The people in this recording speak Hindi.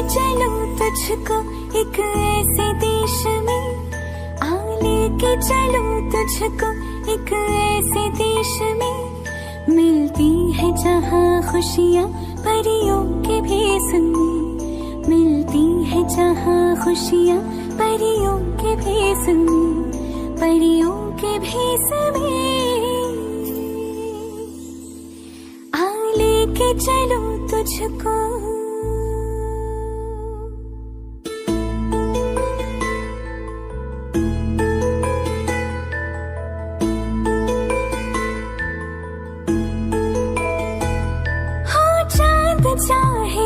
चलो तुझको एक ऐसे देश में, आ लेके चलो तुझको एक ऐसे देश में, मिलती है जहाँ खुशियाँ परियों के भेस में, मिलती है जहाँ खुशियाँ परियों के भेस में, परियों के भेस में, आ लेके चलो तुझको। चाहे